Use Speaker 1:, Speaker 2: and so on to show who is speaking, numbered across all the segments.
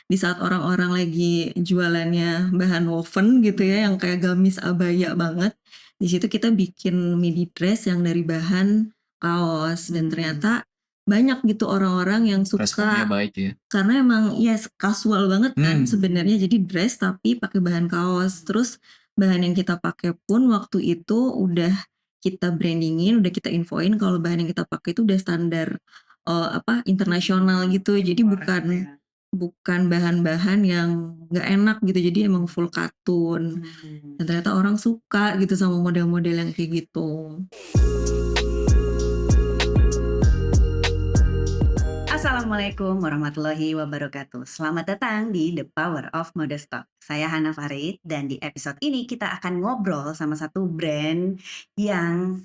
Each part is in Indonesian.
Speaker 1: di saat orang-orang lagi jualannya bahan woven gitu ya, yang kayak gamis abaya banget. Di situ kita bikin midi dress yang dari bahan kaos dan ternyata banyak gitu orang-orang yang
Speaker 2: Responnya
Speaker 1: suka
Speaker 2: baik ya.
Speaker 1: karena emang casual banget kan sebenarnya, jadi dress tapi pakai bahan kaos. Terus bahan yang kita pakai pun waktu itu udah kita brandingin, udah kita infoin kalau bahan yang kita pakai itu udah standar internasional gitu. Jadi bukan bahan-bahan yang nggak enak gitu. Jadi emang full katun. Dan ternyata orang suka gitu sama model-model yang kayak gitu.
Speaker 3: Assalamualaikum warahmatullahi wabarakatuh. Selamat datang di The Power of Mode Stock. Saya Hana Farid dan di episode ini kita akan ngobrol sama satu brand yang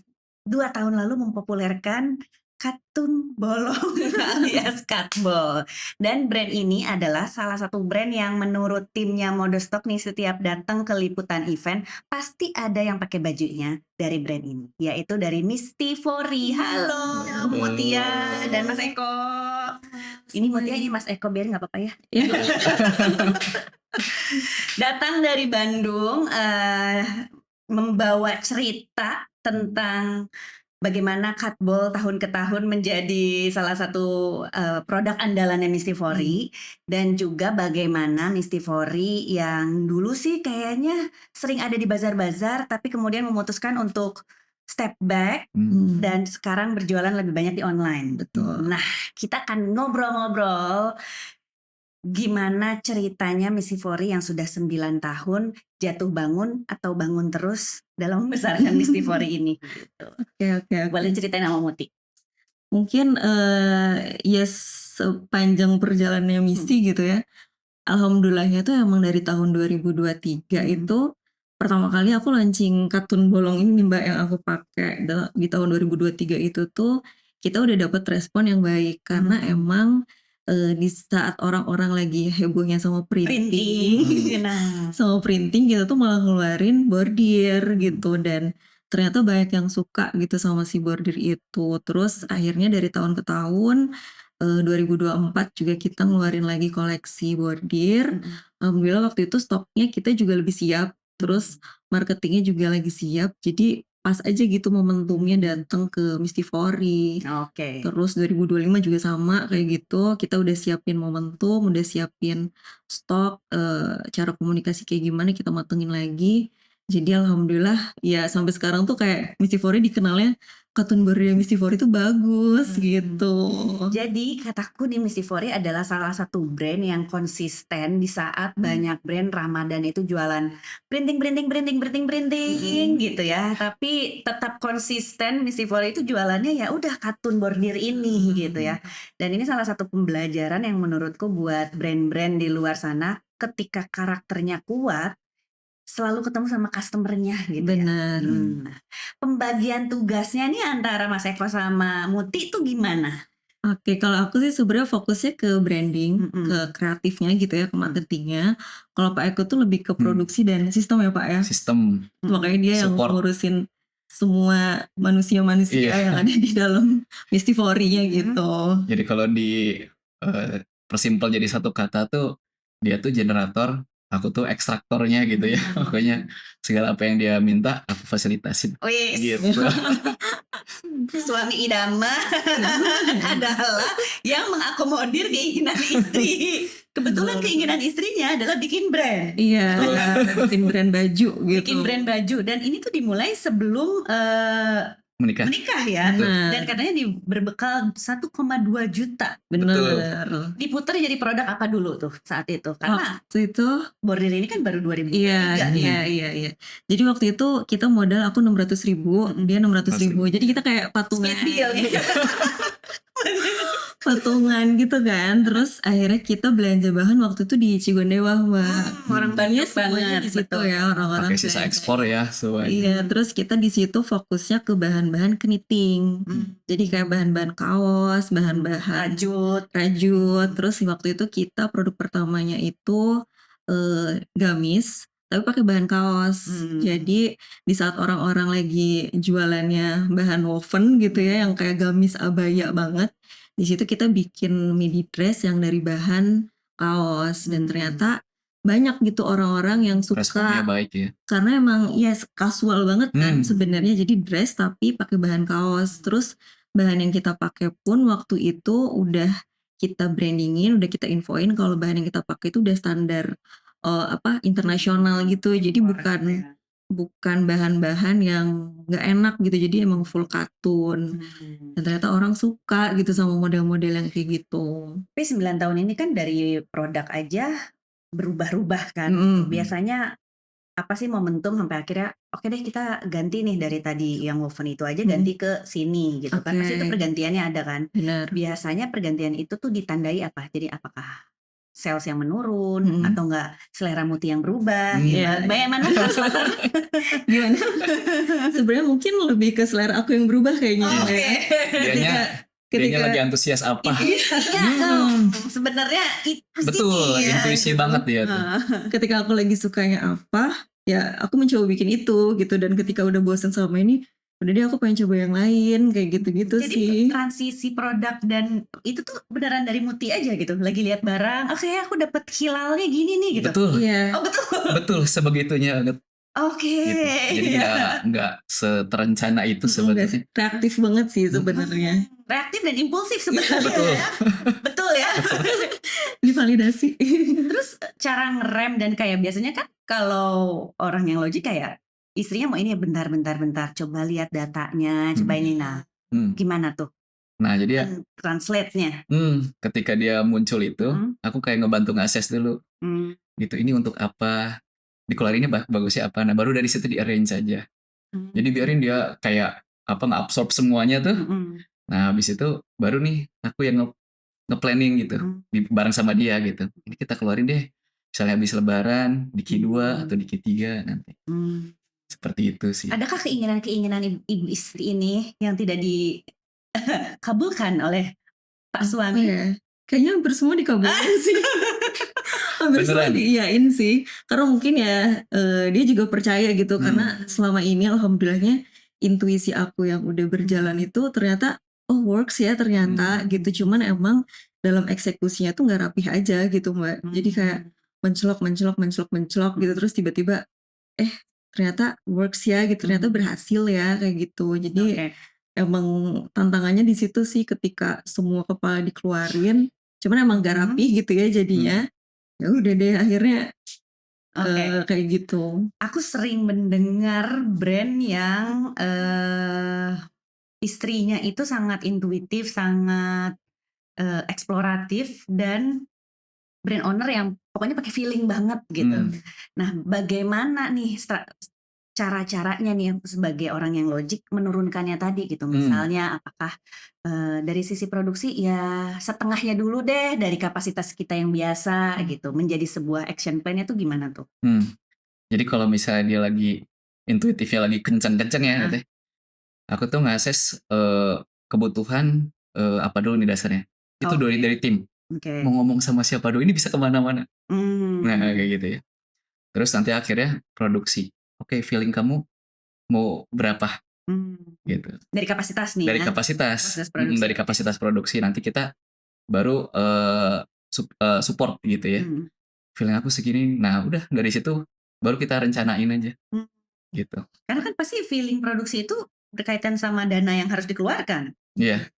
Speaker 3: 2 tahun lalu mempopulerkan katun bolong alias katbol. Dan brand ini adalah salah satu brand yang menurut timnya Mode Stock nih setiap datang ke liputan event pasti ada yang pakai bajunya dari brand ini, yaitu dari Mistifori. Halo Mutia dan Mas Eko. Ini Mutia, ini Mas Eko, biar nggak apa-apa ya. Datang dari Bandung, membawa cerita tentang bagaimana katbol tahun ke tahun menjadi salah satu produk andalannya Mistifori, dan juga bagaimana Mistifori yang dulu sih kayaknya sering ada di bazar-bazar tapi kemudian memutuskan untuk step back dan sekarang berjualan lebih banyak di online.
Speaker 1: Betul.
Speaker 3: Nah, kita akan ngobrol-ngobrol gimana ceritanya Mistifori yang sudah 9 tahun jatuh bangun atau bangun terus dalam membesarkan Mistifori ini. Gitu.
Speaker 1: Oke.
Speaker 3: Boleh ceritain sama Muti?
Speaker 1: Mungkin sepanjang perjalanannya Misty gitu ya. Alhamdulillahnya tuh emang dari tahun 2023 itu pertama kali aku launching katun bolong ini nih Mbak, yang aku pakai di tahun 2023 itu tuh kita udah dapet respon yang baik karena emang di saat orang-orang lagi hebohnya sama printing. Sama printing kita tuh malah ngeluarin bordir gitu, dan ternyata banyak yang suka gitu sama si bordir itu. Terus akhirnya dari tahun ke tahun 2024 juga kita ngeluarin lagi koleksi bordir. Alhamdulillah waktu itu stoknya kita juga lebih siap, terus marketingnya juga lagi siap, jadi pas aja gitu momentumnya datang ke Mistifori.
Speaker 3: Oke.
Speaker 1: Terus 2025 juga sama kayak gitu, kita udah siapin momentum, udah siapin stok, cara komunikasi kayak gimana kita matengin lagi. Jadi alhamdulillah ya sampai sekarang tuh kayak Mistifori dikenalnya katun bordir Mistifori tuh bagus gitu.
Speaker 3: Jadi kataku nih, Mistifori adalah salah satu brand yang konsisten di saat banyak brand Ramadan itu jualan printing gitu ya. Tapi tetap konsisten Mistifori itu jualannya ya udah katun bordir ini gitu ya. Dan ini salah satu pembelajaran yang menurutku buat brand-brand di luar sana, ketika karakternya kuat selalu ketemu sama customer-nya gitu.
Speaker 1: Benar.
Speaker 3: Ya. Nah, pembagian tugasnya nih antara Mas Eko sama Muti itu gimana?
Speaker 1: Oke, kalau aku sih sebenarnya fokusnya ke branding, ke kreatifnya gitu ya, ke marketingnya. Kalau Pak Eko tuh lebih ke produksi dan sistem ya Pak ya.
Speaker 2: Sistem.
Speaker 1: Makanya dia yang
Speaker 2: Support.
Speaker 1: ngurusin semua manusia-manusia yang ada di dalam Mistifori-nya gitu.
Speaker 2: Jadi kalau di persimpel jadi satu kata tuh, dia tuh generator, aku tuh ekstraktornya gitu ya. Pokoknya segala apa yang dia minta aku fasilitasin. Gitu.
Speaker 3: Suami idaman adalah yang mengakomodir keinginan istri. Kebetulan keinginan istrinya adalah bikin brand.
Speaker 1: Iya, bikin brand baju gitu.
Speaker 3: Bikin brand baju, dan ini tuh dimulai sebelum
Speaker 2: Menikah
Speaker 3: ya.
Speaker 1: Benar.
Speaker 3: Dan katanya berbekal 1,2 juta.
Speaker 1: Benar.
Speaker 3: Diputar jadi produk apa dulu tuh saat itu? Karena
Speaker 1: waktu itu
Speaker 3: bordir ini kan baru 2023 nih.
Speaker 1: Iya. Jadi waktu itu kita modal, aku 600.000, dia 600.000. Jadi kita kayak patungan.
Speaker 3: Split deal gitu.
Speaker 1: Patungan gitu kan. Terus akhirnya kita belanja bahan waktu itu di Cigondewa Mbak.
Speaker 3: Orang banyak
Speaker 1: semuanya
Speaker 3: banget
Speaker 1: di situ
Speaker 3: betul.
Speaker 1: ya orang-orang.
Speaker 2: pakai sisa ekspor ya semuanya.
Speaker 1: Iya, terus kita di situ fokusnya ke bahan-bahan knitting. Jadi kayak bahan-bahan kaos, bahan-bahan rajut. Terus waktu itu kita produk pertamanya itu gamis, tapi pakai bahan kaos. Jadi di saat orang-orang lagi jualannya bahan woven gitu ya, yang kayak gamis abaya banget, di situ kita bikin midi dress yang dari bahan kaos dan ternyata banyak gitu orang-orang yang
Speaker 2: Responnya
Speaker 1: suka
Speaker 2: baik ya.
Speaker 1: karena emang ya casual banget kan
Speaker 2: Hmm.
Speaker 1: sebenarnya, jadi dress tapi pakai bahan kaos. Terus bahan yang kita pakai pun waktu itu udah kita brandingin, udah kita infoin kalau bahan yang kita pakai itu udah standar internasional gitu. Jadi bukan bahan-bahan yang nggak enak gitu. Jadi emang full katun. Dan ternyata orang suka gitu sama model-model yang kayak gitu.
Speaker 3: Tapi 9 tahun ini kan dari produk aja berubah-ubah kan. Biasanya apa sih momentum sampai akhirnya oke deh kita ganti nih dari tadi yang woven itu aja ganti ke sini gitu kan. Pasti itu pergantiannya ada kan.
Speaker 1: Benar.
Speaker 3: Biasanya pergantian itu tuh ditandai apa? Jadi apakah sales yang menurun atau enggak selera Muti yang berubah gitu. Bagaimana?
Speaker 1: Gimana? Sebenarnya mungkin lebih ke selera aku yang berubah kayaknya.
Speaker 2: Dianya lagi antusias apa?
Speaker 3: Sebenarnya
Speaker 2: betul, intuisi banget dia tuh.
Speaker 1: Ketika aku lagi sukanya apa, ya aku mencoba bikin itu gitu. Dan ketika udah bosan sama ini, udah deh aku pengen coba yang lain kayak gitu-gitu
Speaker 3: Jadi
Speaker 1: sih.
Speaker 3: transisi produk dan itu tuh beneran dari Muti aja gitu. Lagi lihat barang, oke aku dapet hilalnya gini nih gitu.
Speaker 2: Betul.
Speaker 1: Iya.
Speaker 3: Oh betul.
Speaker 2: Betul sebegitunya.
Speaker 3: Oke.
Speaker 2: Gitu. Jadi nggak seterencana itu sebenarnya.
Speaker 1: Reaktif banget sih sebenarnya.
Speaker 3: Reaktif dan impulsif sebenarnya.
Speaker 2: Betul.
Speaker 3: Betul ya.
Speaker 1: Divalidasi.
Speaker 3: Terus cara ngerem dan kayak biasanya kan kalau orang yang logik kayak istrinya mau ini bentar coba lihat datanya, coba ini gimana tuh?
Speaker 2: Nah jadi ya
Speaker 3: translate-nya.
Speaker 2: Ketika dia muncul itu, aku kayak ngebantu nge-assess dulu. Gitu, ini untuk apa? Dikeluarin ini bagusnya apa? Nah baru dari situ di arrange aja. Jadi biarin dia kayak nge-absorb semuanya tuh. Nah habis itu baru nih aku yang nge-planning gitu bareng sama dia gitu. Ini kita keluarin deh misalnya habis lebaran di Q2 atau di Q3 nanti. Seperti itu sih.
Speaker 3: Adakah keinginan-keinginan ibu istri ini yang tidak dikabulkan oleh Pak suami?
Speaker 1: Ya? Kayaknya hampir semua dikabulkan sih. Hampir semua diiyain sih. Karena mungkin ya dia juga percaya gitu. Karena selama ini alhamdulillahnya intuisi aku yang udah berjalan itu ternyata works ya ternyata gitu. Cuman emang dalam eksekusinya tuh gak rapih aja gitu Mbak. Jadi kayak mencelok gitu. Terus tiba-tiba ternyata works ya gitu. Ternyata berhasil ya kayak gitu. Jadi emang tantangannya di situ sih ketika semua kepala dikeluarin. Cuman emang gak rapih gitu ya jadinya. Ya udah deh akhirnya kayak gitu.
Speaker 3: Aku sering mendengar brand yang istrinya itu sangat intuitif, sangat eksploratif dan brand owner yang pokoknya pakai feeling banget gitu. Nah, bagaimana nih cara-caranya nih sebagai orang yang logik menurunkannya tadi gitu. Misalnya apakah dari sisi produksi ya setengahnya dulu deh dari kapasitas kita yang biasa gitu menjadi sebuah action plan-nya tuh gimana tuh?
Speaker 2: Jadi kalau misalnya dia lagi intuitifnya lagi kenceng-kenceng ya gitu. Aku tuh nge-assess kebutuhan apa dulu nih dasarnya. Itu dari tim. Mau ngomong sama siapa dulu ini bisa kemana-mana. Nah kayak gitu ya. Terus nanti akhirnya produksi. Oke, feeling kamu mau berapa? Gitu.
Speaker 3: Dari kapasitas nih.
Speaker 2: Dari
Speaker 3: ya?
Speaker 2: kapasitas. Dari kapasitas produksi nanti kita baru support gitu ya. Feeling aku segini. Nah udah dari situ baru kita rencanain aja. Gitu.
Speaker 3: Karena kan pasti feeling produksi itu berkaitan sama dana yang harus dikeluarkan.
Speaker 2: Iya.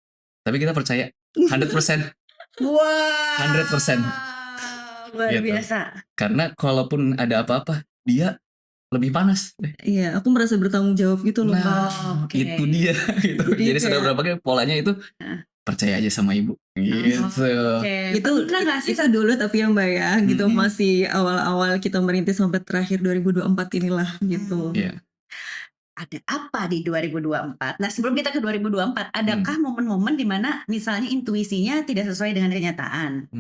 Speaker 2: Tapi kita percaya 100%.
Speaker 3: Wah.
Speaker 2: 100%.
Speaker 3: Luar
Speaker 2: gitu.
Speaker 3: Biasa.
Speaker 2: Karena kalaupun ada apa-apa, dia lebih panas.
Speaker 1: Iya, aku merasa bertanggung jawab gitu loh.
Speaker 2: Nah, itu dia. Gitu. Jadi sudah berapa kali polanya itu percaya aja sama ibu. Gitu.
Speaker 1: Itu dulu tapi ya Mbak ya, gitu masih awal-awal kita merintis sampai terakhir 2024 inilah gitu.
Speaker 2: Iya.
Speaker 3: Ada apa di 2024? Nah sebelum kita ke 2024, adakah momen-momen di mana misalnya intuisinya tidak sesuai dengan kenyataan?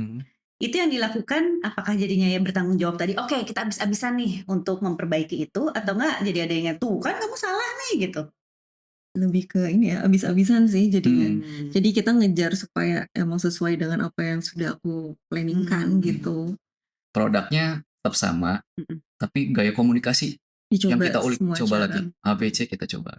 Speaker 3: Itu yang dilakukan, apakah jadinya ya bertanggung jawab tadi? Oke, kita abis-abisan nih untuk memperbaiki itu, atau enggak jadi ada yang tuh kan kamu salah nih gitu?
Speaker 1: Lebih ke ini ya, abis-abisan sih jadinya. Jadi kita ngejar supaya emang sesuai dengan apa yang sudah aku planningkan gitu.
Speaker 2: Produknya tetap sama, tapi gaya komunikasi
Speaker 1: dicoba
Speaker 2: yang kita ulik, coba
Speaker 1: cara.
Speaker 2: lagi ABC kita coba.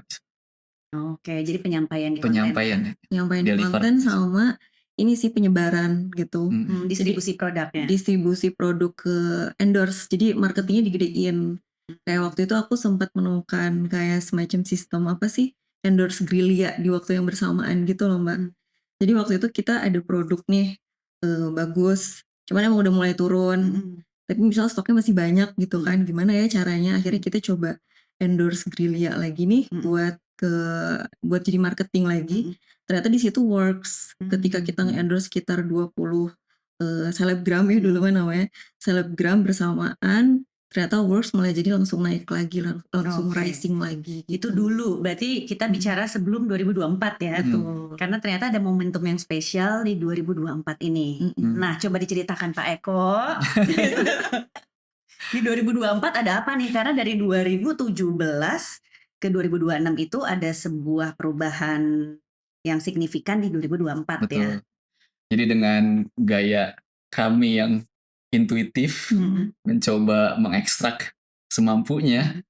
Speaker 3: Oke, jadi penyampaian di
Speaker 2: penyampaian
Speaker 3: konten.
Speaker 1: Penyampaian di konten sama ini sih penyebaran gitu.
Speaker 3: Distribusi produknya.
Speaker 1: Distribusi produk ke endorse. Jadi marketingnya digedein. Kayak waktu itu aku sempat menemukan kayak semacam sistem apa sih? Endorse Grilia di waktu yang bersamaan gitu loh Mbak. Jadi waktu itu kita ada produk nih bagus. Cuman emang udah mulai turun. Tapi misal stoknya masih banyak gitu kan. Gimana ya caranya? Akhirnya kita coba endorse Grilia lagi nih buat jadi marketing lagi. Ternyata di situ works. Ketika kita nge-endorse sekitar 20 selebgram ya dulu kan namanya, selebgram bersamaan, ternyata works malah jadi langsung naik lagi, langsung rising lagi
Speaker 3: Itu
Speaker 1: gitu.
Speaker 3: dulu, berarti kita bicara sebelum 2024 ya.
Speaker 1: Betul.
Speaker 3: Karena ternyata ada momentum yang spesial di 2024 ini. Nah, coba diceritakan Pak Eko. Di 2024 ada apa nih? Karena dari 2017 ke 2026 itu ada sebuah perubahan yang signifikan di 2024
Speaker 2: Betul.
Speaker 3: ya.
Speaker 2: Jadi dengan gaya kami yang intuitif, mencoba mengekstrak semampunya,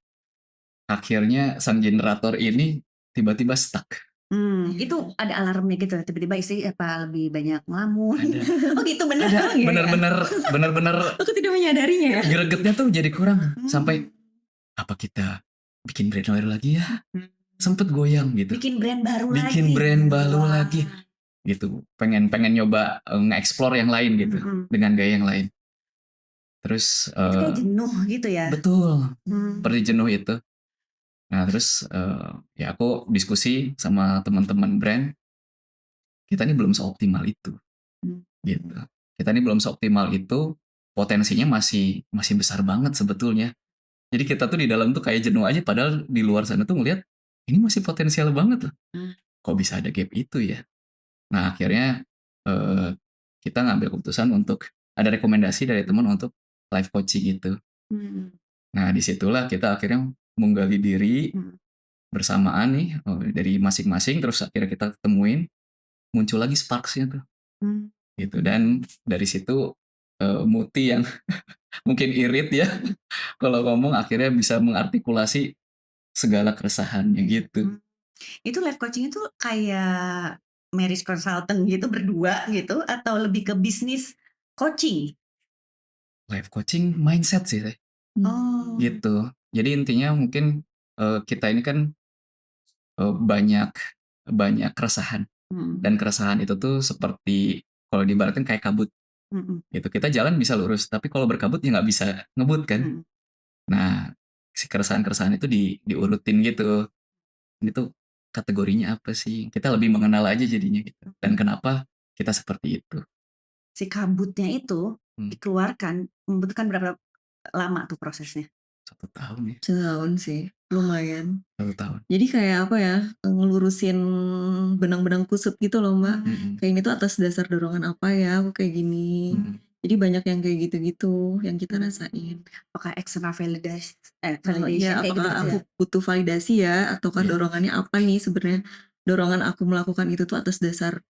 Speaker 2: akhirnya sang generator ini tiba-tiba stuck.
Speaker 3: Itu ada alarmnya gitu, tiba-tiba istri apa lebih banyak ngelamun.
Speaker 2: Ada.
Speaker 3: Oh gitu bener.
Speaker 2: Bener-bener
Speaker 1: Aku tidak menyadarinya ya.
Speaker 2: gregetnya tuh jadi kurang. Sampai apa kita bikin brand baru lagi ya? Sempet goyang gitu.
Speaker 3: Bikin brand baru
Speaker 2: Bikin
Speaker 3: lagi.
Speaker 2: brand baru
Speaker 3: Wah.
Speaker 2: lagi. Gitu. Pengen nyoba nge-explore yang lain gitu. Dengan gaya yang lain. Terus
Speaker 3: Itu kayak jenuh gitu ya.
Speaker 2: betul. Seperti jenuh itu. Nah terus ya aku diskusi sama teman-teman brand. Kita ini belum seoptimal itu. Gitu. Kita ini belum seoptimal itu. Potensinya masih besar banget sebetulnya. Jadi kita tuh di dalam tuh kayak jenuh aja, padahal di luar sana tuh ngelihat ini masih potensial banget loh. Kok bisa ada gap itu ya? Nah akhirnya kita ngambil keputusan untuk ada rekomendasi dari teman untuk life coaching gitu. Nah disitulah kita akhirnya menggali diri bersamaan nih dari masing-masing, terus akhirnya kita ketemuin, muncul lagi sparks-nya tuh. Gitu. Dan dari situ Muti yang mungkin irit ya kalau ngomong akhirnya bisa mengartikulasi segala keresahannya gitu.
Speaker 3: Itu life coaching itu kayak marriage consultant gitu berdua gitu atau lebih ke bisnis coaching?
Speaker 2: Life coaching mindset sih
Speaker 3: Oh.
Speaker 2: gitu. Jadi intinya mungkin kita ini kan banyak keresahan. Dan keresahan itu tuh seperti kalau diibaratkan kayak kabut. Gitu. Kita jalan bisa lurus, tapi kalau berkabut ya nggak bisa ngebut kan. Nah, si keresahan-keresahan itu diurutin gitu. Ini tuh kategorinya apa sih? Kita lebih mengenal aja jadinya gitu. Dan kenapa kita seperti itu.
Speaker 3: Si kabutnya itu dikeluarkan membutuhkan berapa lama tuh prosesnya?
Speaker 2: 1 tahun ya.
Speaker 1: 1 tahun sih, lumayan.
Speaker 2: 1 tahun.
Speaker 1: Jadi kayak apa ya, ngelurusin benang-benang kusut gitu loh Mbak. Kayak ini tuh atas dasar dorongan apa ya aku kayak gini. Jadi banyak yang kayak gitu-gitu yang kita rasain.
Speaker 3: Apakah external validation
Speaker 1: Ya,
Speaker 3: kayak
Speaker 1: apakah
Speaker 3: gitu
Speaker 1: aku butuh validasi ya, ataukah dorongannya apa nih sebenarnya? Dorongan aku melakukan itu tuh atas dasar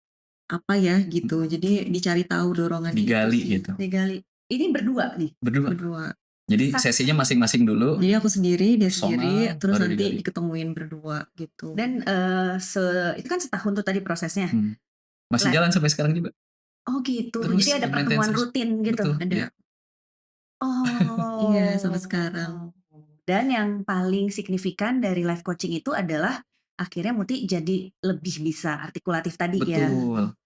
Speaker 1: apa ya gitu. Jadi dicari tahu dorongan
Speaker 2: Digali
Speaker 1: itu sih.
Speaker 2: gitu.
Speaker 3: Digali. Ini berdua nih.
Speaker 1: Berdua.
Speaker 2: Jadi sesinya masing-masing dulu.
Speaker 1: Jadi aku sendiri, dia
Speaker 2: Sonal,
Speaker 1: sendiri, terus
Speaker 2: baru
Speaker 1: nanti
Speaker 2: digali.
Speaker 1: diketemuin berdua gitu.
Speaker 3: Dan itu kan setahun tuh tadi prosesnya.
Speaker 2: Masih jalan sampai sekarang juga.
Speaker 3: Oh gitu.
Speaker 2: Terus
Speaker 3: Jadi ada
Speaker 2: maintenance
Speaker 3: pertemuan
Speaker 2: terus.
Speaker 3: rutin gitu.
Speaker 2: Betul,
Speaker 3: Ada.
Speaker 2: iya.
Speaker 3: Oh.
Speaker 1: Iya, sampai sekarang.
Speaker 3: Dan yang paling signifikan dari life coaching itu adalah akhirnya Muti jadi lebih bisa artikulatif tadi ya.
Speaker 2: Betul.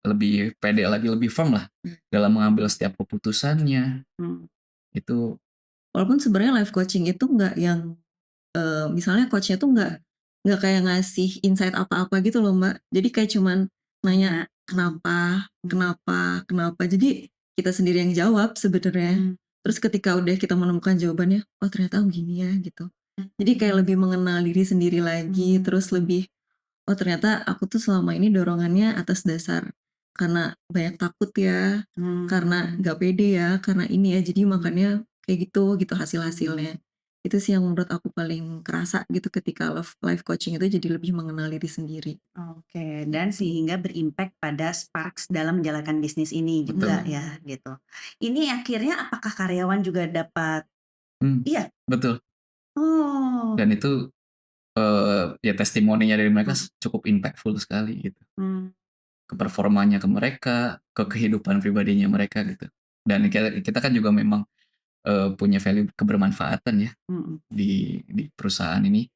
Speaker 2: Lebih pede lagi, lebih firm lah dalam mengambil setiap keputusannya. Itu
Speaker 1: Walaupun sebenarnya life coaching itu nggak yang misalnya coachnya tuh nggak kayak ngasih insight apa-apa gitu loh Mbak. Jadi kayak cuman nanya kenapa. Jadi kita sendiri yang jawab sebenarnya. Terus ketika udah kita menemukan jawabannya, oh ternyata gini ya gitu. Jadi kayak lebih mengenal diri sendiri lagi, terus lebih oh ternyata aku tuh selama ini dorongannya atas dasar karena banyak takut ya, karena nggak pede ya, karena ini ya, jadi makanya kayak gitu hasil-hasilnya. Itu sih yang menurut aku paling kerasa gitu ketika life coaching itu jadi lebih mengenal diri sendiri.
Speaker 3: Oke, dan sehingga berimpact pada sparks dalam menjalankan bisnis ini juga ya gitu. Ini akhirnya apakah karyawan juga dapat? Iya.
Speaker 2: Betul.
Speaker 3: Oh.
Speaker 2: Dan itu ya testimoninya dari mereka cukup impactful sekali gitu. ke performanya ke mereka, ke kehidupan pribadinya mereka gitu. Dan kita kan juga memang punya value kebermanfaatan ya di perusahaan ini,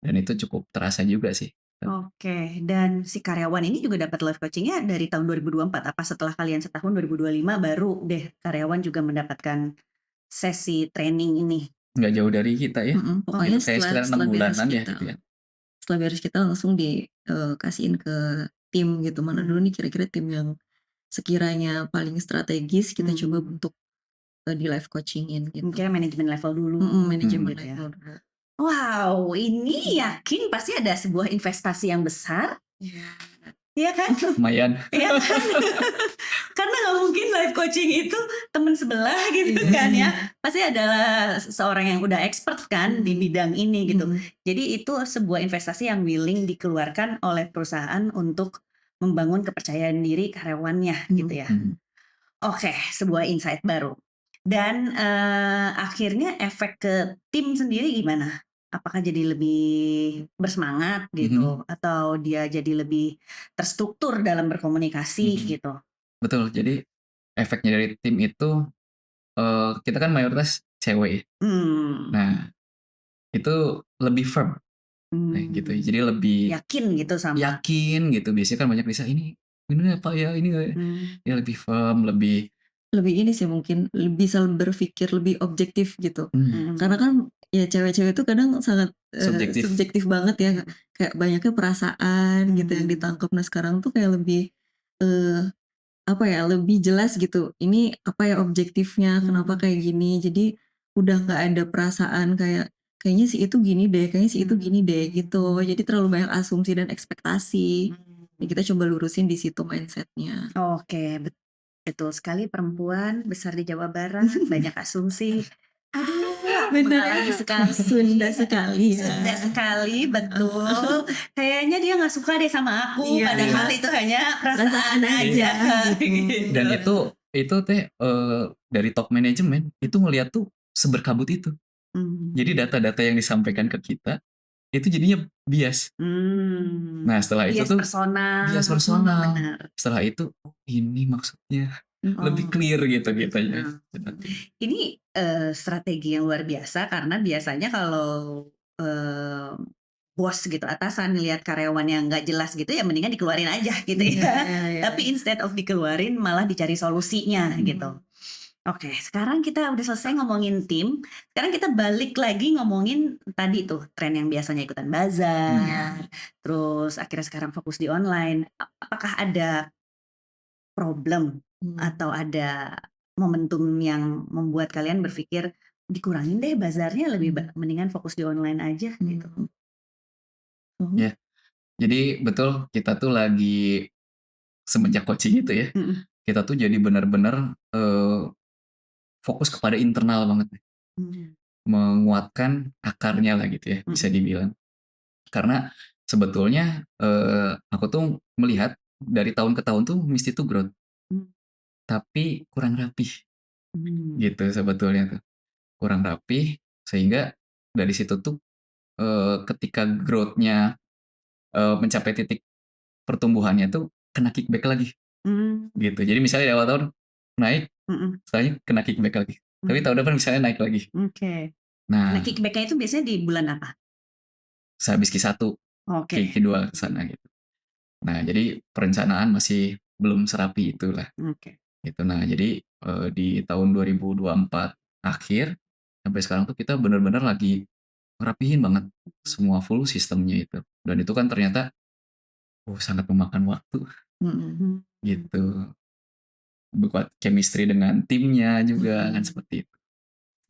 Speaker 2: dan itu cukup terasa juga sih.
Speaker 3: Oke, dan si karyawan ini juga dapat life coachingnya dari tahun 2024. Apa setelah kalian setahun 2025 baru deh karyawan juga mendapatkan sesi training ini?
Speaker 2: Nggak jauh dari kita ya.
Speaker 1: Pokoknya
Speaker 2: Kayak sekitar 6 bulanan ya gitu ya.
Speaker 1: setelah beres kita langsung dikasihin ke tim gitu, mana dulu nih kira-kira tim yang sekiranya paling strategis kita coba untuk di life coachingin gitu.
Speaker 3: Mungkin manajemen level dulu.
Speaker 1: Manajemen
Speaker 3: gitu ya.
Speaker 1: level dulu.
Speaker 3: Wow, ini yakin pasti ada sebuah investasi yang besar. Iya kan?
Speaker 2: Lumayan.
Speaker 3: Iya kan? Karena nggak mungkin life coaching itu teman sebelah gitu kan ya. Pasti adalah seorang yang udah expert kan di bidang ini gitu. Jadi itu sebuah investasi yang willing dikeluarkan oleh perusahaan untuk membangun kepercayaan diri karyawannya gitu ya. Oke, sebuah insight baru. Dan akhirnya efek ke tim sendiri gimana? Apakah jadi lebih bersemangat gitu, atau dia jadi lebih terstruktur dalam berkomunikasi gitu?
Speaker 2: Betul, jadi efeknya dari tim itu kita kan mayoritas cewek ya. Nah, itu lebih firm. Nah, gitu. Jadi lebih
Speaker 3: yakin gitu sama.
Speaker 2: yakin gitu. Biasanya kan banyak bisa ini apa ya, ini ya lebih firm, lebih
Speaker 1: ini sih mungkin bisa berpikir lebih objektif gitu. Karena kan ya cewek-cewek itu kadang sangat subjektif banget ya, kayak banyaknya perasaan gitu yang ditangkap. Nah sekarang tuh kayak lebih apa ya, lebih jelas gitu. Ini apa ya objektifnya, kenapa kayak gini. Jadi udah nggak ada perasaan kayak kayaknya si itu gini deh, kayaknya si itu gini deh gitu. Jadi terlalu banyak asumsi dan ekspektasi. Ya, kita coba lurusin di situ mindsetnya.
Speaker 3: Oke, betul sekali, perempuan besar di Jawa Barat banyak asumsi. Aduh,
Speaker 1: benar
Speaker 3: sekali.
Speaker 1: Sunda sekali ya.
Speaker 3: Sunda sekali, betul. Kayaknya dia nggak suka deh sama aku, padahal itu hanya perasaan aja.
Speaker 2: Dan itu teh dari top manajemen itu ngeliat tuh seberkabut itu. Jadi data-data yang disampaikan ke kita itu jadinya bias. Nah setelah itu tuh bias personal. Setelah itu ini maksudnya lebih clear gitu ya.
Speaker 3: Ini strategi yang luar biasa karena biasanya kalau bos gitu atasan lihat karyawan yang nggak jelas gitu ya mendingan dikeluarin aja gitu ya. Tapi instead of dikeluarin malah dicari solusinya gitu. Oke, sekarang kita udah selesai ngomongin tim. Sekarang kita balik lagi ngomongin tadi tuh tren yang biasanya ikutan bazar, terus akhirnya sekarang fokus di online. Apakah ada problem atau ada momentum yang membuat kalian berpikir dikurangin deh bazarnya, lebih mendingan fokus di online aja gitu?
Speaker 2: Ya, jadi betul kita tuh lagi semenjak coaching itu ya, kita tuh jadi benar-benar fokus kepada internal banget, menguatkan akarnya lah gitu ya, bisa dibilang. Karena sebetulnya aku tuh melihat dari tahun ke tahun tuh mesti tuh growth, tapi kurang rapih, gitu sebetulnya tuh kurang rapih, sehingga dari situ tuh ketika growth-nya mencapai titik pertumbuhannya tuh kena kickback lagi, gitu. Jadi misalnya di awal tahun naik, setelahnya kena kickback lagi. Tapi tahun depan misalnya naik lagi. Nah,
Speaker 3: kickback-nya itu biasanya di bulan apa?
Speaker 2: Sehabis Q1, Q2 ke sana gitu. Nah, jadi perencanaan masih belum serapi itulah. Gitu. Nah, jadi di tahun 2024 akhir sampai sekarang tuh kita benar-benar lagi ngerapihin banget semua full sistemnya itu. Dan itu kan ternyata sangat memakan waktu. Gitu. Buat chemistry dengan timnya juga kan seperti itu.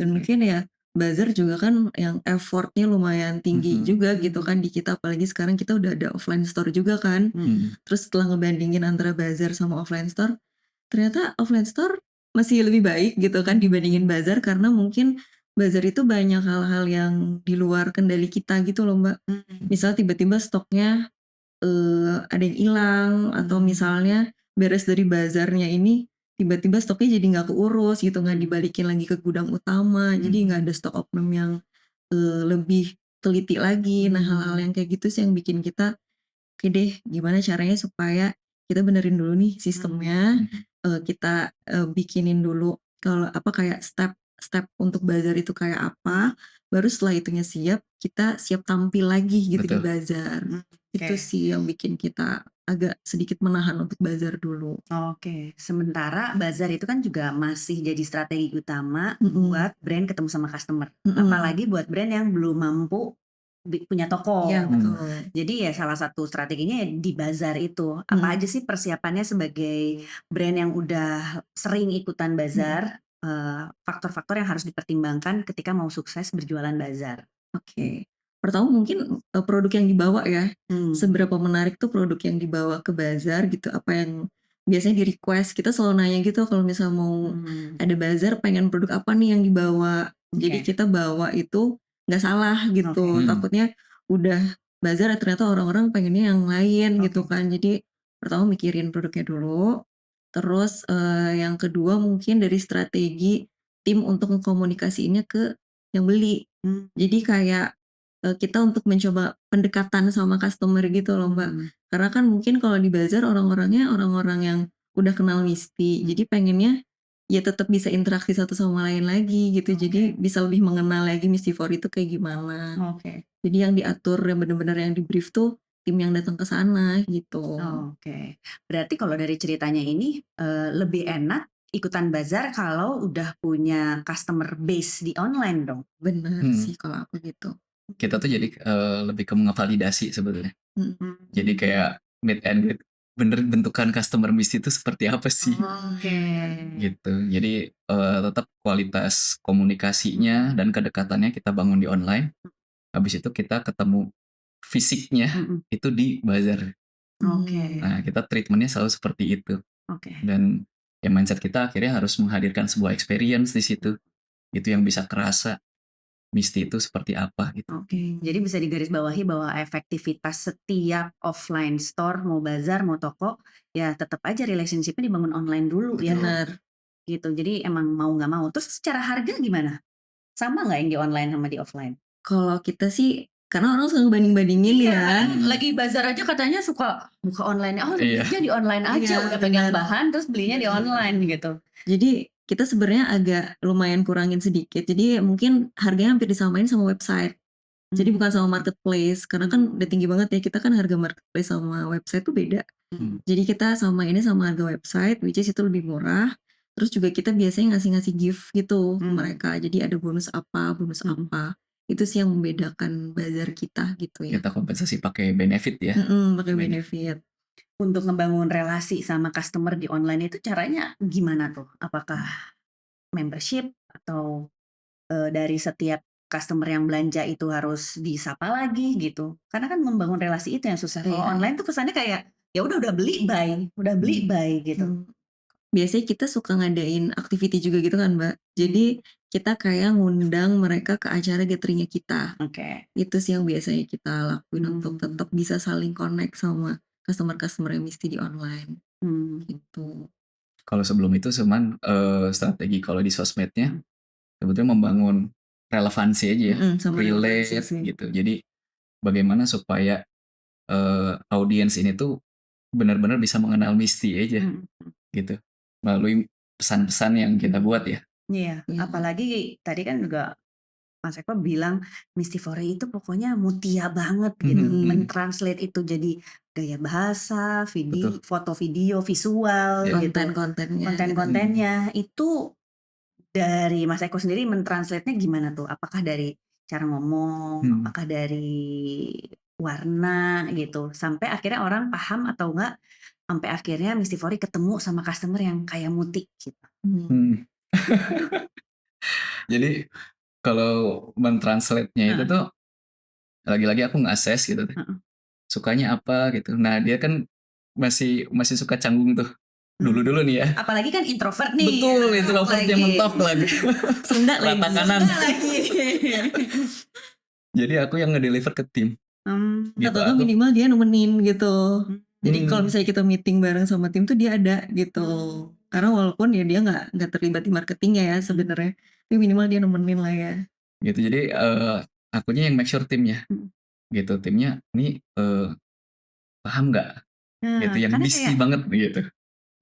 Speaker 1: Dan mungkin ya buzzer juga kan yang effortnya lumayan tinggi juga gitu kan di kita, apalagi sekarang kita udah ada offline store juga kan. Terus setelah ngebandingin antara buzzer sama offline store, ternyata offline store masih lebih baik gitu kan dibandingin buzzer, karena mungkin buzzer itu banyak hal-hal yang di luar kendali kita gitu loh Mbak. Misal tiba-tiba stoknya ada yang hilang, atau misalnya beres dari bazarnya ini tiba-tiba stoknya jadi nggak keurus gitu, nggak dibalikin lagi ke gudang utama, jadi nggak ada stok oknum yang lebih teliti lagi. Nah hal-hal yang kayak gitu sih yang bikin kita oke deh gimana caranya supaya kita benerin dulu nih sistemnya, kita bikinin dulu kalau kayak step untuk bazar itu kayak apa, baru setelah itunya siap, kita siap tampil lagi gitu di
Speaker 2: Betul.
Speaker 1: bazar. Itu
Speaker 3: Oke.
Speaker 1: sih yang bikin kita agak sedikit menahan untuk bazar dulu.
Speaker 3: Oke, sementara bazar itu kan juga masih jadi strategi utama
Speaker 1: Mm-mm.
Speaker 3: buat brand ketemu sama customer.
Speaker 1: Mm-mm.
Speaker 3: Apalagi buat brand yang belum mampu punya toko.
Speaker 1: Iya betul.
Speaker 3: Jadi ya salah satu strateginya ya di bazar itu. Apa aja sih persiapannya sebagai brand yang udah sering ikutan bazar, faktor-faktor yang harus dipertimbangkan ketika mau sukses berjualan bazar.
Speaker 1: Oke. Pertama mungkin produk yang dibawa ya. Seberapa menarik tuh produk yang dibawa ke bazar gitu. Apa yang biasanya di request. Kita selalu nanya gitu kalau misal mau ada bazar pengen produk apa nih yang dibawa. Jadi
Speaker 3: Oke.
Speaker 1: kita bawa itu nggak salah gitu.
Speaker 3: Oke.
Speaker 1: Takutnya udah bazar ternyata orang-orang pengennya yang lain gitu kan. Jadi pertama mikirin produknya dulu. Terus yang kedua mungkin dari strategi tim untuk mengkomunikasiinnya ke yang beli. Jadi kayak kita untuk mencoba pendekatan sama customer gitu loh Mbak. Karena kan mungkin kalau di bazar orang-orangnya orang-orang yang udah kenal Misty. Jadi pengennya ya tetap bisa interaksi satu sama lain lagi gitu. Jadi bisa lebih mengenal lagi Misty4 itu kayak gimana.
Speaker 3: Oke.
Speaker 1: Jadi yang diatur yang benar-benar yang di brief tuh tim yang datang ke sana gitu.
Speaker 3: Oke. Berarti kalau dari ceritanya ini lebih enak ikutan bazar kalau udah punya customer base di online dong.
Speaker 1: Benar sih kalau aku gitu.
Speaker 2: Kita tuh jadi lebih ke ngevalidasi sebetulnya. Jadi kayak meet and greet, bener bentukan customer Misty itu seperti apa sih?
Speaker 3: Oke.
Speaker 2: Gitu. Jadi tetap kualitas komunikasinya dan kedekatannya kita bangun di online. Habis itu kita ketemu fisiknya itu di bazar.
Speaker 3: Oke.
Speaker 2: Nah, kita treatmentnya selalu seperti itu.
Speaker 3: Oke.
Speaker 2: Dan ya mindset kita akhirnya harus menghadirkan sebuah experience di situ. Itu yang bisa kerasa Misty itu seperti apa gitu.
Speaker 3: Oke. Jadi bisa digarisbawahi bahwa efektivitas setiap offline store, mau bazar, mau toko, ya tetap aja relationship-nya dibangun online dulu ya.
Speaker 1: Benar.
Speaker 3: Gitu. Jadi emang mau nggak mau. Terus secara harga gimana? Sama nggak yang di online sama di offline?
Speaker 1: Kalau kita sih karena orang suka banding-bandingin ya.
Speaker 3: Lagi bazar aja katanya suka buka online. Oh,
Speaker 2: Iya.
Speaker 3: belinya di online aja,
Speaker 1: Iya,
Speaker 3: udah pegang
Speaker 1: benar.
Speaker 3: bahan terus belinya di online gitu.
Speaker 1: Jadi kita sebenarnya agak lumayan kurangin sedikit. Jadi mungkin harganya hampir disamain sama website. Jadi bukan sama marketplace karena kan udah tinggi banget ya. Kita kan harga marketplace sama website tuh beda. Jadi kita sama ini sama harga website, which is itu lebih murah. Terus juga kita biasanya ngasih gift gitu ke mereka. Jadi ada bonus apa. Itu sih yang membedakan bazar kita gitu ya.
Speaker 2: Kita kompensasi pakai benefit ya.
Speaker 1: Pakai benefit.
Speaker 3: Untuk ngebangun relasi sama customer di online itu caranya gimana tuh? Apakah membership atau dari setiap customer yang belanja itu harus disapa lagi gitu? Karena kan membangun relasi itu yang susah. Kalau online tuh kesannya kayak ya udah beli buy gitu.
Speaker 1: Biasanya kita suka ngadain activity juga gitu kan Mbak. Jadi kita kayak ngundang mereka ke acara gatheringnya kita.
Speaker 3: Oke.
Speaker 1: Itu sih yang biasanya kita lakuin untuk tetap bisa saling connect sama customer-customer yang Misty di online. Gitu.
Speaker 2: Kalau sebelum itu cuman strategi kalau di sosmednya sebetulnya membangun relevansi aja ya,
Speaker 1: sama
Speaker 2: relate
Speaker 1: relevansi sih.
Speaker 2: gitu. Jadi bagaimana supaya audiens ini tuh benar-benar bisa mengenal Misty aja gitu melalui pesan-pesan yang kita buat ya.
Speaker 3: Iya, apalagi tadi kan juga Mas Eko bilang Misty4 itu pokoknya mutia banget gitu, mentranslate itu jadi gaya bahasa, video,
Speaker 2: Betul.
Speaker 3: foto, video, visual, gitu. Konten-kontennya itu dari Mas Eko sendiri mentranslate-nya gimana tuh? Apakah dari cara ngomong, apakah dari warna gitu, sampai akhirnya orang paham atau enggak, sampai akhirnya Misty4 ketemu sama customer yang kayak Muti gitu.
Speaker 2: Jadi kalau mentranslate-nya itu tuh lagi-lagi aku nge-assess gitu. Sukanya apa gitu. Nah, dia kan masih suka canggung tuh. Dulu-dulu nih ya.
Speaker 3: Apalagi kan introvert nih.
Speaker 2: Betul, introvert yang mentok lagi.
Speaker 1: Sunda
Speaker 2: Rata kanan. Jadi aku yang ngedeliver ke tim.
Speaker 1: Gitu, atau minimal dia nemenin gitu. Jadi kalau misalnya kita meeting bareng sama tim tuh dia ada gitu. Karena walaupun ya dia nggak terlibat di marketingnya ya sebenarnya, tapi minimal dia nemenin lah ya.
Speaker 2: Gitu, jadi akunya yang make sure timnya. Gitu, timnya ini paham nggak gitu, yang
Speaker 3: Karena
Speaker 2: beastie
Speaker 3: kayak
Speaker 2: banget gitu.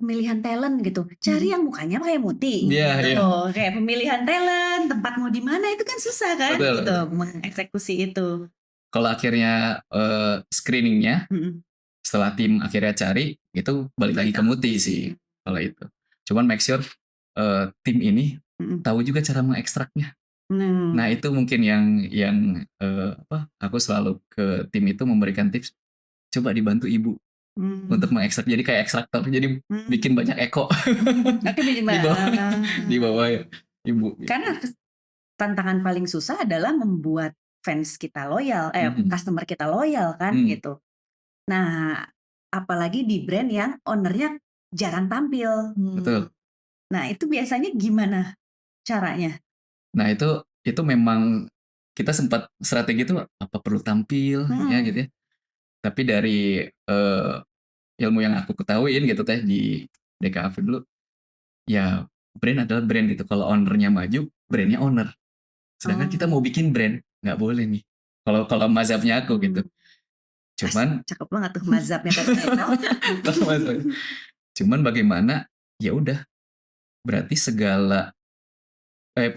Speaker 3: pemilihan talent gitu, cari yang mukanya kayak Muti
Speaker 2: Iya,
Speaker 3: gitu.
Speaker 2: iya.
Speaker 3: Kayak pemilihan talent, tempat mau di mana itu kan susah kan
Speaker 2: Betul,
Speaker 3: gitu
Speaker 2: betul.
Speaker 3: mengeksekusi itu.
Speaker 2: Kalau akhirnya screeningnya
Speaker 3: Mm-mm.
Speaker 2: setelah tim akhirnya cari, itu balik lagi ke Muti sih kalau itu. Cuman make sure tim ini
Speaker 3: Mm-mm.
Speaker 2: tahu juga cara mengekstraknya. Nah
Speaker 3: Hmm.
Speaker 2: itu mungkin yang aku selalu ke tim itu memberikan tips, coba dibantu ibu
Speaker 3: Hmm.
Speaker 2: untuk mengekstrak, jadi kayak ekstraktor, jadi bikin banyak eko
Speaker 3: Oke,
Speaker 2: di bawah di bawah ya, ibu gitu.
Speaker 3: Karena tantangan paling susah adalah membuat fans kita loyal, customer kita loyal kan gitu. Nah, apalagi di brand yang ownernya jarang tampil.
Speaker 2: Betul.
Speaker 3: Nah, itu biasanya gimana caranya?
Speaker 2: Nah itu memang kita sempat strategi itu apa perlu tampil ya gitu ya. Tapi dari ilmu yang aku ketahuin gitu teh di DKV dulu, ya brand adalah brand gitu. Kalau ownernya maju, brandnya owner. Sedangkan kita mau bikin brand, nggak boleh nih. Kalau mazhabnya aku gitu. Cuman
Speaker 3: cakep banget tuh mazhabnya tadi.
Speaker 2: Cuman bagaimana? Ya udah, berarti segala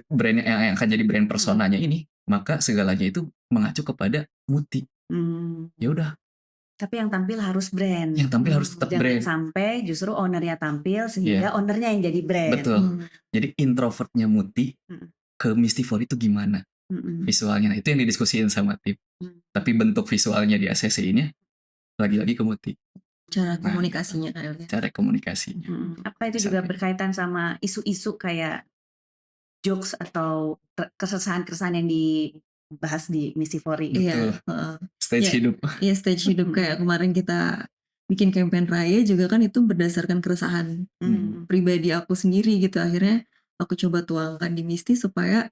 Speaker 2: brand yang akan jadi brand personanya ini, maka segalanya itu mengacu kepada Muti. Ya udah.
Speaker 3: Tapi yang tampil harus brand.
Speaker 2: Yang tampil harus tetap
Speaker 3: Jangan
Speaker 2: brand.
Speaker 3: sampai justru ownernya tampil sehingga ownernya yang jadi brand.
Speaker 2: Betul. Jadi introvertnya Muti ke Mistiful itu gimana? Visualnya. Nah, itu yang didiskusiin sama tim. Tapi bentuk visualnya di ACC-nya lagi-lagi ke Muti.
Speaker 1: Cara komunikasinya.
Speaker 2: Cara komunikasinya.
Speaker 3: Apa itu juga berkaitan sama isu-isu kayak jokes atau keresahan-keresahan yang dibahas di Mistifori?
Speaker 2: Iya. Stage hidup.
Speaker 1: Iya, stage hidup. Kayak kemarin kita bikin campaign raya juga kan itu berdasarkan keresahan pribadi aku sendiri gitu. Akhirnya aku coba tuangkan di Misty supaya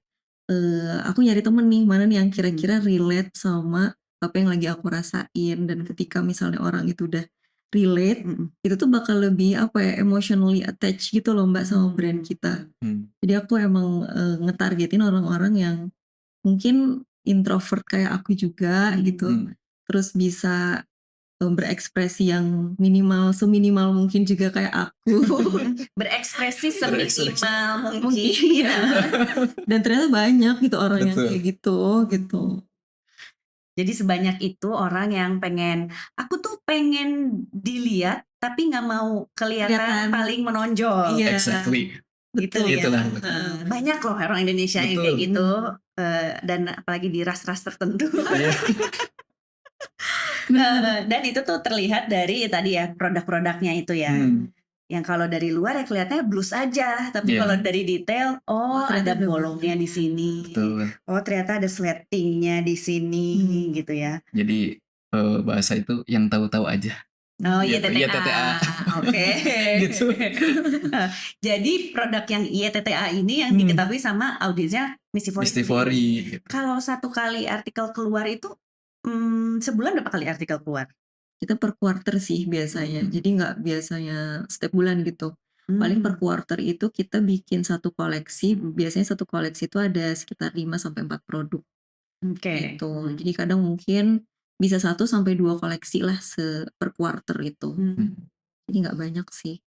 Speaker 1: aku nyari temen nih, mana nih yang kira-kira relate sama apa yang lagi aku rasain. Dan ketika misalnya orang itu udah relate, itu tuh bakal lebih emotionally attached gitu loh Mbak sama brand kita. Jadi aku emang ngetargetin orang-orang yang mungkin introvert kayak aku juga gitu. Terus bisa berekspresi yang seminimal mungkin juga kayak aku.
Speaker 3: Berekspresi seminimal mungkin.
Speaker 1: Dan ternyata banyak gitu orang yang kayak gitu.
Speaker 3: Jadi sebanyak itu orang yang aku tuh pengen dilihat tapi nggak mau kelihatan paling menonjol.
Speaker 2: Iya. Exactly.
Speaker 3: Betul ya. Banyak loh orang Indonesia yang kayak gitu. Dan apalagi di ras-ras tertentu. Dan itu tuh terlihat dari tadi ya produk-produknya itu ya. Yang kalau dari luar ya kelihatannya blues aja, tapi kalau dari detail, ada bolongnya di sini.
Speaker 2: Betul.
Speaker 3: Ternyata ada sletingnya di sini gitu ya.
Speaker 2: Jadi bahasa itu yang tahu-tahu aja.
Speaker 3: YTTA. Oke.
Speaker 2: Gitu.
Speaker 3: Jadi produk yang YTTA ini yang diketahui sama audiensnya Mistifori. Kalau satu kali artikel keluar itu sebulan berapa kali artikel keluar?
Speaker 1: Kita per quarter sih biasanya. Jadi nggak biasanya setiap bulan gitu. Paling per quarter itu kita bikin satu koleksi. Biasanya satu koleksi itu ada sekitar 5-4 produk. Gitu. Jadi kadang mungkin bisa 1-2 koleksi lah per quarter itu. Jadi nggak banyak sih.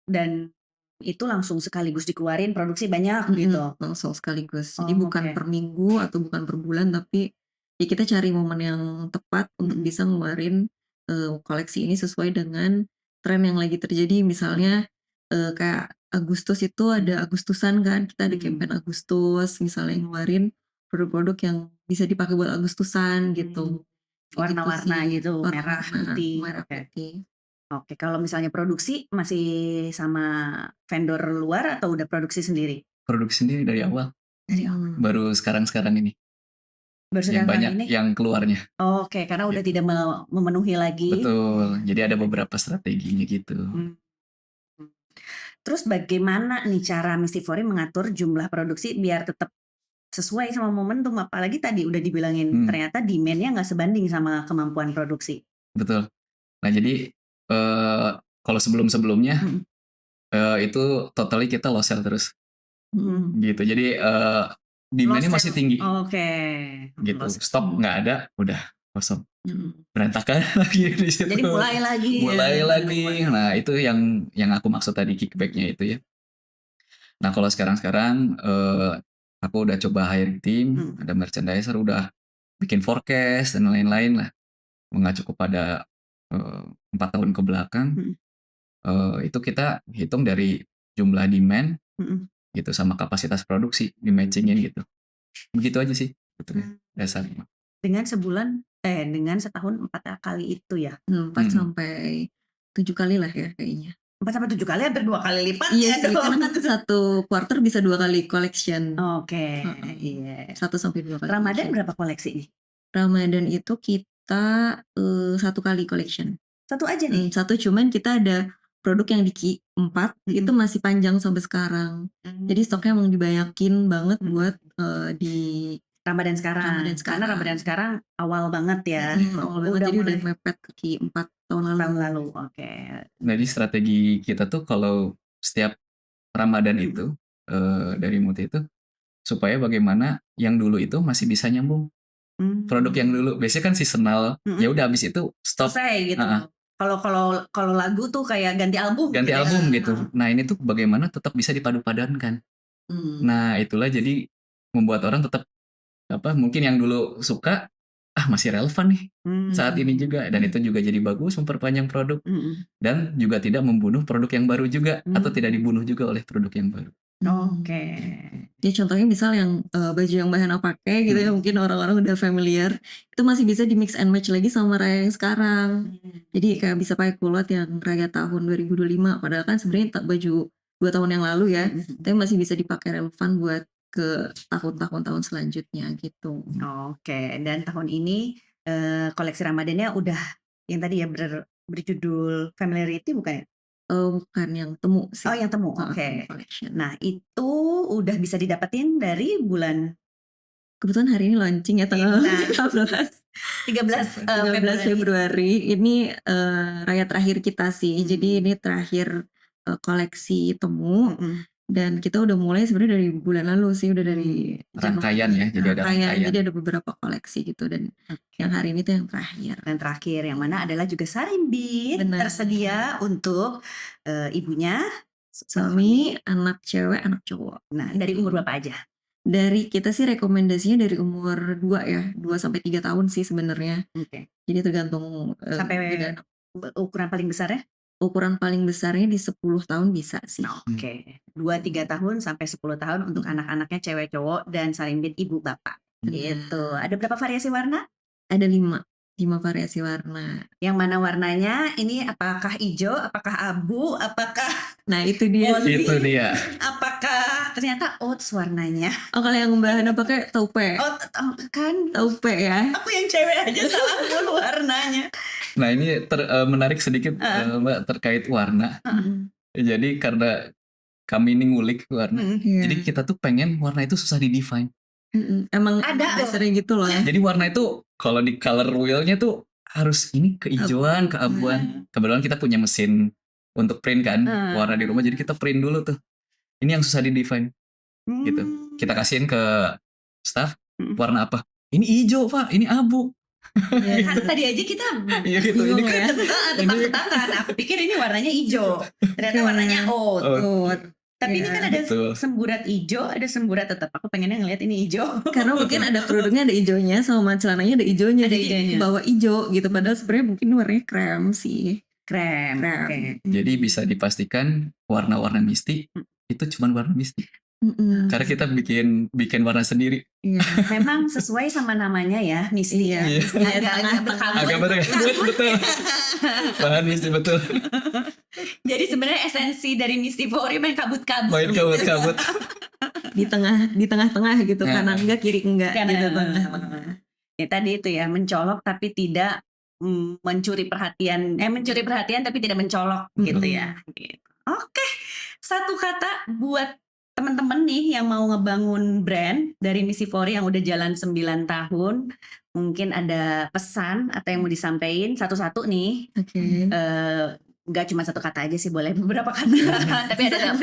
Speaker 1: Dan itu langsung sekaligus dikeluarin produksi banyak gitu? Langsung sekaligus. Jadi bukan per minggu atau bukan per bulan, tapi ya kita cari momen yang tepat untuk bisa ngeluarin koleksi ini sesuai dengan tren yang lagi terjadi. Misalnya kayak Agustus itu ada Agustusan kan, kita ada campaign Agustus misalnya ngeluarin produk-produk yang bisa dipakai buat Agustusan gitu.
Speaker 3: Warna-warna gitu, merah putih. Oke, kalau misalnya produksi masih sama vendor luar atau udah produksi sendiri?
Speaker 2: Produksi sendiri dari awal. Baru sekarang ini. Yang banyak yang keluarnya.
Speaker 3: Oke, karena udah tidak memenuhi lagi.
Speaker 2: Betul, jadi ada beberapa strateginya gitu.
Speaker 3: Terus bagaimana nih cara Mistifori mengatur jumlah produksi biar tetap sesuai sama momentum, apalagi tadi udah dibilangin ternyata demand-nya nggak sebanding sama kemampuan produksi.
Speaker 2: Betul. Nah jadi kalau sebelum-sebelumnya itu totally kita low sell terus. Gitu, jadi demand-nya masih tinggi.
Speaker 3: Oke.
Speaker 2: Gitu, stok nggak ada, udah kosong,
Speaker 1: Mhm.
Speaker 2: berantakan lagi di situ.
Speaker 3: Jadi mulai lagi.
Speaker 2: Mulai lagi. Nah itu yang aku maksud tadi kickback-nya itu ya. Nah kalau sekarang aku udah coba hiring tim, ada merchandiser, udah bikin forecast dan lain-lain lah, mengacu kepada 4 tahun ke belakang. Itu kita hitung dari jumlah demand gitu sama kapasitas produksi, di-matching-in gitu. Begitu aja sih sebetulnya dasarnya.
Speaker 3: Dengan setahun 4 kali itu ya?
Speaker 1: 4 sampai 7 kali lah ya kayaknya.
Speaker 3: 4 sampai 7 kali hampir 2 kali lipat
Speaker 1: Iya
Speaker 3: ya
Speaker 1: sih, karena
Speaker 3: dong.
Speaker 1: kan satu quarter bisa 2 kali collection.
Speaker 3: Oke, iya.
Speaker 1: 1 sampai 2 kali
Speaker 3: Ramadan
Speaker 1: collection.
Speaker 3: berapa koleksi nih?
Speaker 1: Ramadan itu kita 1 kali collection.
Speaker 3: 1 aja nih?
Speaker 1: 1, cuman kita ada produk yang di Q4 itu masih panjang sampai sekarang. Jadi stoknya emang dibanyakin banget buat di
Speaker 3: Ramadan sekarang. Karena Ramadan sekarang awal banget ya.
Speaker 1: Awal banget, jadi udah mepet ke Q4 tahun lalu.
Speaker 3: Oke.
Speaker 2: Jadi strategi kita tuh kalau setiap Ramadan itu dari Muti itu supaya bagaimana yang dulu itu masih bisa nyambung. Produk yang dulu biasanya kan seasonal, ya udah habis itu stop.
Speaker 3: Selesai gitu. Kalau lagu tuh kayak ganti album
Speaker 2: gitu. Nah ini tuh bagaimana tetap bisa dipadu-padankan. Nah itulah jadi membuat orang tetap mungkin yang dulu suka masih relevan nih saat ini juga, dan itu juga jadi bagus memperpanjang produk dan juga tidak membunuh produk yang baru juga atau tidak dibunuh juga oleh produk yang baru.
Speaker 3: Oke.
Speaker 1: Ya contohnya misal yang baju yang Mbak Hana pakai gitu ya, mungkin orang-orang udah familiar, itu masih bisa di mix and match lagi sama raya yang sekarang. Jadi kayak bisa pakai kulot yang raya tahun 2025, padahal kan sebenarnya baju 2 tahun yang lalu ya, tapi masih bisa dipakai relevan buat ke tahun-tahun selanjutnya gitu.
Speaker 3: Oke, dan tahun ini koleksi Ramadannya udah yang tadi ya berjudul Familiarity bukan ya?
Speaker 1: Bukan, yang temu sih.
Speaker 3: Oh yang temu, oke. Nah itu udah bisa didapetin dari bulan?
Speaker 1: Kebetulan hari ini launching ya tanggal
Speaker 3: 13
Speaker 1: Februari. Ini raya terakhir kita sih, jadi ini terakhir koleksi temu. Dan kita udah mulai sebenarnya dari bulan lalu sih, udah dari
Speaker 2: rangkaian ya, jadi ada rangkaian.
Speaker 1: Jadi ada beberapa koleksi gitu, dan yang hari ini tuh yang terakhir.
Speaker 3: Yang terakhir, yang mana adalah juga Sarimbit tersedia untuk ibunya,
Speaker 1: suami, anak cewek, anak cowok.
Speaker 3: Nah dari umur berapa aja?
Speaker 1: Dari kita sih rekomendasinya dari umur 2 ya, 2 sampai 3 tahun sih sebenarnya. Jadi tergantung
Speaker 3: sampai ukuran paling besarnya?
Speaker 1: Ukuran paling besarnya di 10 tahun bisa sih.
Speaker 3: Oke. 2-3 tahun sampai 10 tahun untuk anak-anaknya cewek cowok dan Sarimbit ibu bapak. Gitu. Ada berapa variasi warna?
Speaker 1: Ada 5 variasi warna.
Speaker 3: Yang mana warnanya? Ini apakah hijau, apakah abu, apakah
Speaker 1: Nah itu dia.
Speaker 2: Itu dia.
Speaker 3: Apakah ternyata oats warnanya?
Speaker 1: Oh kalau yang Mbak Hana pakai taupe.
Speaker 3: Oh kan?
Speaker 1: Taupe ya.
Speaker 3: Aku yang cewek aja salah mulu warnanya.
Speaker 2: Nah ini menarik sedikit Mbak terkait warna. Jadi karena kami ini ngulik warna, jadi kita tuh pengen warna itu susah di-define.
Speaker 1: Emang ada dasarnya gitu loh.
Speaker 2: Jadi warna itu kalau di color wheel-nya tuh harus ini kehijauan, keabuan. Kebetulan kita punya mesin untuk print kan warna di rumah, jadi kita print dulu tuh. Ini yang susah di-define gitu. Kita kasihin ke staff, warna apa? Ini hijau Pak, ini abu.
Speaker 3: Kan tadi aja kita
Speaker 2: gitu. Ini kan
Speaker 3: tebak-tebakan. Aku pikir ini warnanya hijau, ternyata warnanya oat. Tapi ini kan ada semburat hijau, ada semburat tetap. Aku pengennya ngeliat ini hijau.
Speaker 1: Karena mungkin ada produknya ada hijaunya, sama celananya ada hijaunya. Jadi bawa hijau gitu. Padahal sebenarnya mungkin warnanya krem sih.
Speaker 3: Krem. Okay.
Speaker 2: Jadi bisa dipastikan warna-warna Misty itu cuma warna Misty. Karena kita bikin warna sendiri.
Speaker 3: Memang sesuai sama namanya ya, Misty. Agak
Speaker 2: betul. Bahan Misty betul.
Speaker 3: Jadi sebenarnya esensi dari Mistifori main kabut-kabut.
Speaker 1: Di tengah-tengah gitu, kanan enggak kiri enggak gitu.
Speaker 3: Ya tadi itu ya, mencolok tapi tidak mencuri perhatian tapi tidak mencolok gitu ya. Oke. Satu kata buat teman-teman nih yang mau ngebangun brand dari Mistifori yang udah jalan 9 tahun, mungkin ada pesan atau yang mau disampaikan satu-satu nih. Nggak cuma satu kata aja sih, boleh beberapa kata. Tapi ada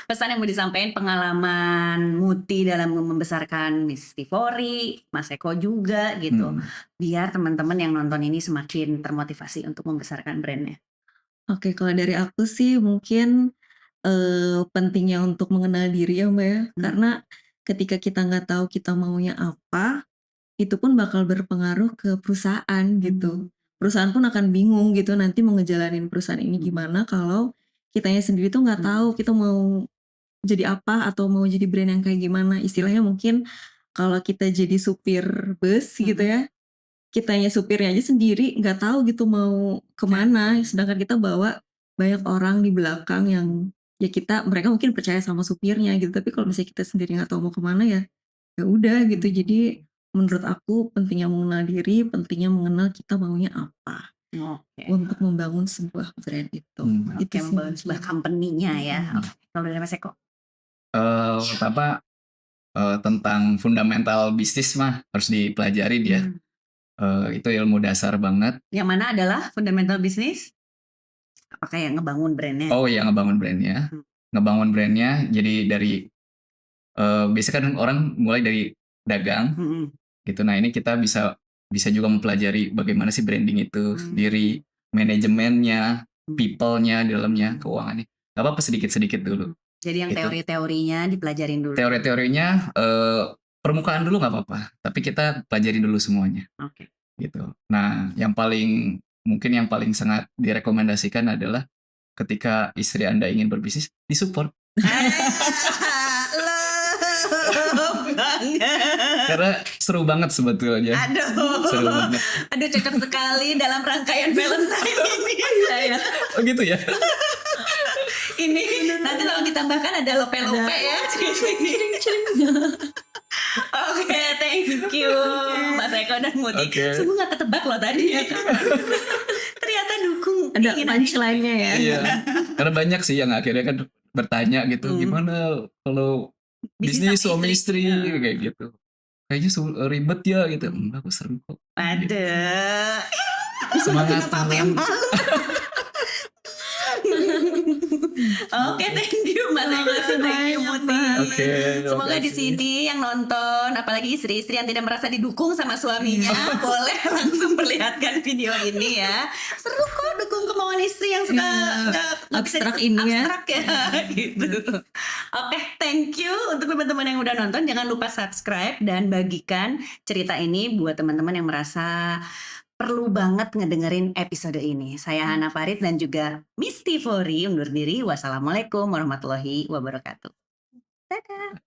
Speaker 3: pesan yang mau disampaikan, pengalaman Muti dalam membesarkan Miss Tivori, Mas Eko juga gitu. Biar teman-teman yang nonton ini semakin termotivasi untuk membesarkan brandnya.
Speaker 1: Oke, kalau dari aku sih mungkin pentingnya untuk mengenal diri ya Mbak ya. Karena ketika kita nggak tahu kita maunya apa, itu pun bakal berpengaruh ke perusahaan gitu. Perusahaan pun akan bingung gitu nanti mau ngejalanin perusahaan ini gimana kalau kitanya sendiri tuh nggak tahu kita mau jadi apa atau mau jadi brand yang kayak gimana. Istilahnya mungkin kalau kita jadi supir bus gitu ya, kitanya supirnya aja sendiri nggak tahu gitu mau kemana, sedangkan kita bawa banyak orang di belakang yang ya mereka mungkin percaya sama supirnya gitu, tapi kalau misalnya kita sendiri nggak tahu mau kemana ya udah gitu. Jadi menurut aku pentingnya mengenal diri, pentingnya mengenal kita maunya apa untuk membangun sebuah brand itu.
Speaker 3: Itu membangun sebuah company-nya ya. Kalau dari Mas Eko?
Speaker 2: Pertama tentang fundamental bisnis mah harus dipelajari dia. Itu ilmu dasar banget.
Speaker 3: Yang mana adalah fundamental bisnis? Apakah yang ngebangun brandnya?
Speaker 2: Oh iya, ngebangun brandnya. Ngebangun brandnya jadi dari biasanya kan orang mulai dari dagang gitu. Nah ini kita bisa juga mempelajari bagaimana sih branding itu sendiri, manajemennya, people-nya di dalamnya, keuangannya. Gak apa-apa sedikit-sedikit dulu.
Speaker 3: Jadi yang
Speaker 2: gitu.
Speaker 3: Teori-teorinya dipelajarin dulu.
Speaker 2: Teori-teorinya permukaan dulu nggak apa-apa, tapi kita pelajarin dulu semuanya.
Speaker 3: Oke.
Speaker 2: Gitu. Nah, yang paling sangat direkomendasikan adalah ketika istri Anda ingin berbisnis, disupport. Karena seru banget sebetulnya. Seru banget.
Speaker 3: Aduh cocok sekali dalam rangkaian Valentine ini.
Speaker 2: Oh gitu ya.
Speaker 3: Ini nanti kalau ditambahkan ada lope-lope ya. Oke, thank you Mas Eko dan Muti. Semua gak ketebak loh tadi ya. Ternyata dukung.
Speaker 1: Ada punchline-nya ya.
Speaker 2: Iya. Karena banyak sih yang akhirnya kan bertanya gitu, gimana kalau bisnis suami istri kayak gitu. Kayaknya ribet ya gitu. Enggak, aku seru kok.
Speaker 3: Aduh.
Speaker 2: Semangat.
Speaker 3: Oke, thank you Mas Eko, thank you Muti. Semoga di sini yang nonton, apalagi istri-istri yang tidak merasa didukung sama suaminya, boleh langsung perlihatkan video ini ya. Seru kok dukung kemauan istri yang suka
Speaker 1: abstrak ini ya.
Speaker 3: Abstrak ya gitu. Oke, thank you untuk teman-teman yang udah nonton. Jangan lupa subscribe dan bagikan cerita ini buat teman-teman yang merasa perlu banget ngedengerin episode ini. Saya Hana Farid dan juga Miss Tivori undur diri. Wassalamualaikum warahmatullahi wabarakatuh. Dadah.